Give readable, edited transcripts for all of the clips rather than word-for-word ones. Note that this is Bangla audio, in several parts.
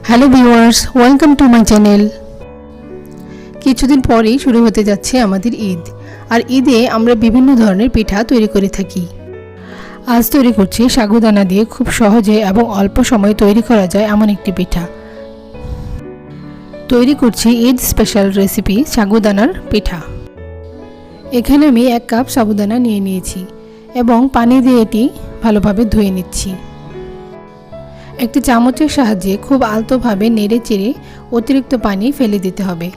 Hello viewers, welcome to my channel. কিছুদিন পরেই শুরু হতে যাচ্ছে আমাদের ঈদ। আর ঈদে আমরা বিভিন্ন ধরনের পিঠা তৈরি করে থাকি। আজ তৈরি করছি সাগুদানা দিয়ে খুব সহজে এবং অল্প সময়ে তৈরি করা যায় এমন একটি পিঠা। তৈরি করছি ঈদ স্পেশাল রেসিপি সাগুদানার পিঠা। এখানে আমি 1 কাপ সাবুদানা নিয়ে নিয়েছি এবং পানি দিয়ে এটি ভালোভাবে ধুয়ে নিচ্ছি। একটি চামচের সাহায্যে খুব আলতোভাবে নেড়ে চেড়ে অতিরিক্ত পানি ফেলে দিতে হবে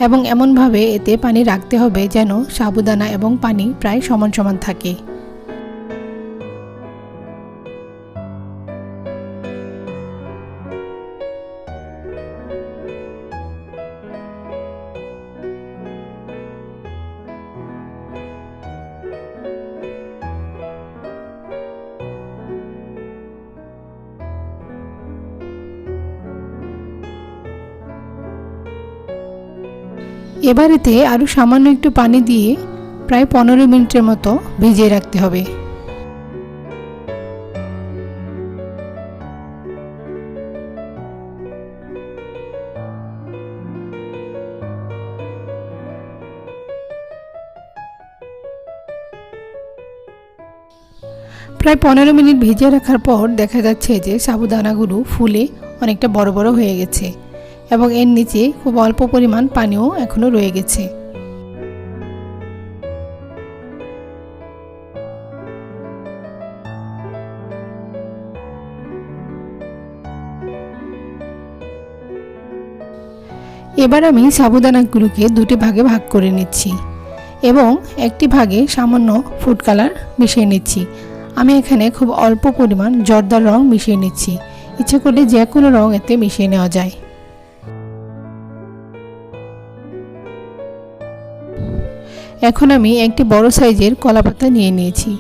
এবং এমনভাবে এতে পানি রাখতে হবে যেন সাবুদানা এবং পানি প্রায় সমান সমান থাকে। এবার এতে আরও সামান্য একটু পানি দিয়ে প্রায় 15 মিনিটের মতো ভিজিয়ে রাখতে হবে। প্রায় 15 মিনিট ভিজিয়ে রাখার পর দেখা যাচ্ছে যে সাবুদানাগুলো ফুলে অনেকটা বড় বড় হয়ে গেছে এবং এর নিচে খুব অল্প পরিমাণ পানিও এখনো রয়ে গেছে। এবার আমি সাবুদানাগুলোকে দুটি ভাগে ভাগ করে নিচ্ছি এবং একটি ভাগে সামান্য ফুড কালার মিশিয়ে নিচ্ছি। আমি এখানে খুব অল্প পরিমাণ জর্দার রং মিশিয়ে নিচ্ছি। ইচ্ছে করলে যে কোনো রং এতে মিশিয়ে নেওয়া যায়। এখন আমি একটি বড় সাইজের কলাপাতা নিয়ে নিয়েছি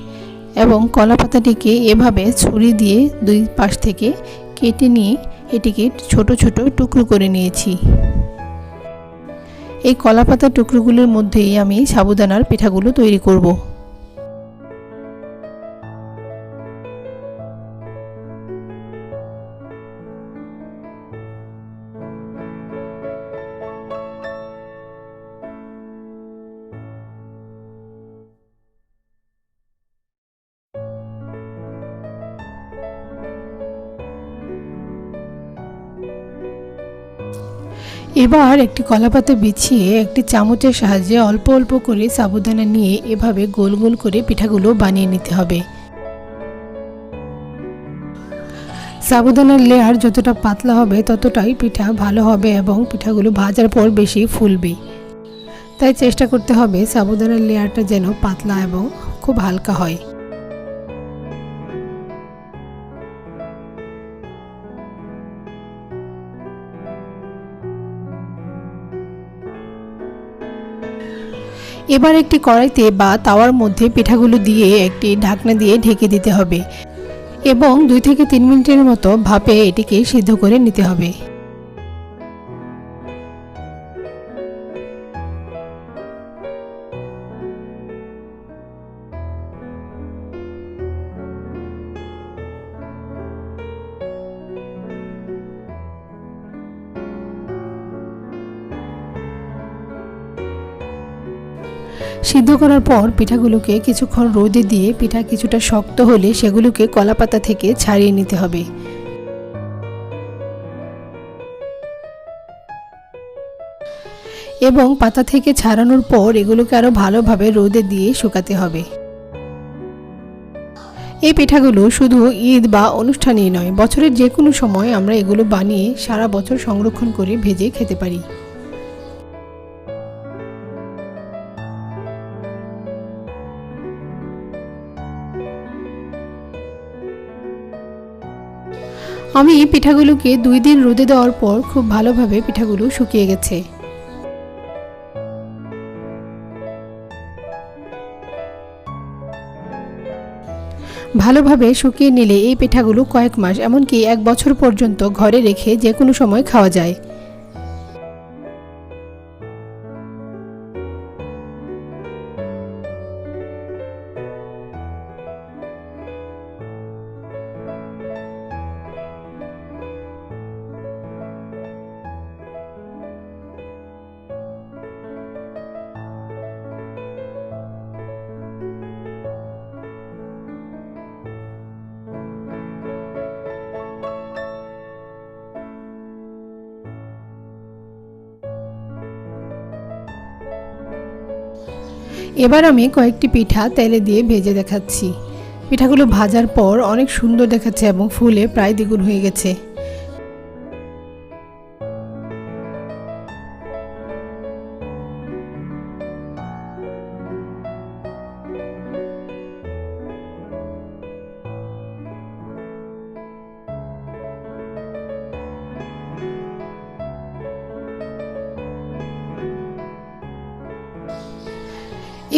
এবং কলাপাতাটিকে এভাবে ছুরি দিয়ে দুই পাশ থেকে কেটে নিয়ে এটিকে ছোট ছোট টুকরো করে নিয়েছি। এই কলাপাতার টুকরোগুলোর মধ্যেই আমি সাবুদানার পিঠাগুলো তৈরি করব। এবার একটি কলাপাতা বিছিয়ে একটি চামচের সাহায্যে অল্প অল্প করে সাবুদানা নিয়ে এভাবে গোল গোল করে পিঠাগুলো বানিয়ে নিতে হবে। সাবুদানার লেয়ার যতটা পাতলা হবে ততটাই পিঠা ভালো হবে এবং পিঠাগুলো ভাজার পর বেশি ফুলবে। তাই চেষ্টা করতে হবে সাবুদানার লেয়ারটা যেন পাতলা এবং খুব হালকা হয়। এবার একটি কড়াইতে বা তাওয়ার মধ্যে পিঠাগুলো দিয়ে একটি ঢাকনা দিয়ে ঢেকে দিতে হবে এবং 2 থেকে 3 মিনিটের মতো ভাপে এটিকে সিদ্ধ করে নিতে হবে। সিদ্ধ করার পর পিঠাগুলোকে কিছুক্ষণ রোদে দিয়ে পিঠা কিছুটা শক্ত হলে সেগুলোকে কলাপাতা থেকে ছাড়িয়ে নিতে হবে। এবং পাতা থেকে ছাড়ানোর পর এগুলোকে আরো ভালোভাবে রোদে দিয়ে শুকাতে হবে। এই পিঠাগুলো শুধু ঈদ বা অনুষ্ঠানেই নয়, বছরের যে কোনো সময় আমরা এগুলো বানিয়ে সারা বছর সংরক্ষণ করে ভেজে খেতে পারি। আমি পিঠাগুলোকে 2 দিন রোদে দেওয়ার পর খুব ভালোভাবে পিঠাগুলো শুকিয়ে গেছে। ভালোভাবে শুকিয়ে নিলে এই পিঠাগুলো কয়েক মাস এমনকি 1 বছর পর্যন্ত ঘরে রেখে যে কোনো সময় খাওয়া যায়। এবার আমি কয়েকটি পিঠা তেলে দিয়ে ভেজে দেখাচ্ছি। পিঠাগুলো ভাজার পর অনেক সুন্দর দেখাচ্ছে এবং ফুলে প্রায় দ্বিগুণ হয়ে গেছে।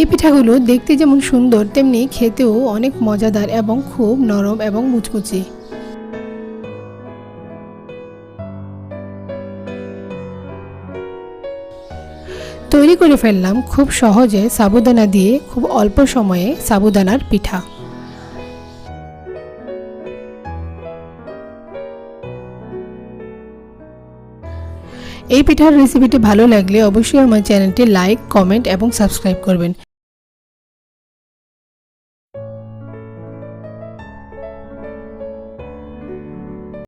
এই পিঠাগুলো দেখতে যেমন সুন্দর তেমনি খেতেও অনেক মজাদার এবং খুব নরম এবং মুচমুচে। তৈরি করে ফেললাম খুব সহজে সাবুদানা দিয়ে খুব অল্প সময়ে সাবুদানার পিঠা। এই পিঠার রেসিপিটি ভালো লাগলে অবশ্যই আমার চ্যানেলটি লাইক, কমেন্ট এবং সাবস্ক্রাইব করবেন।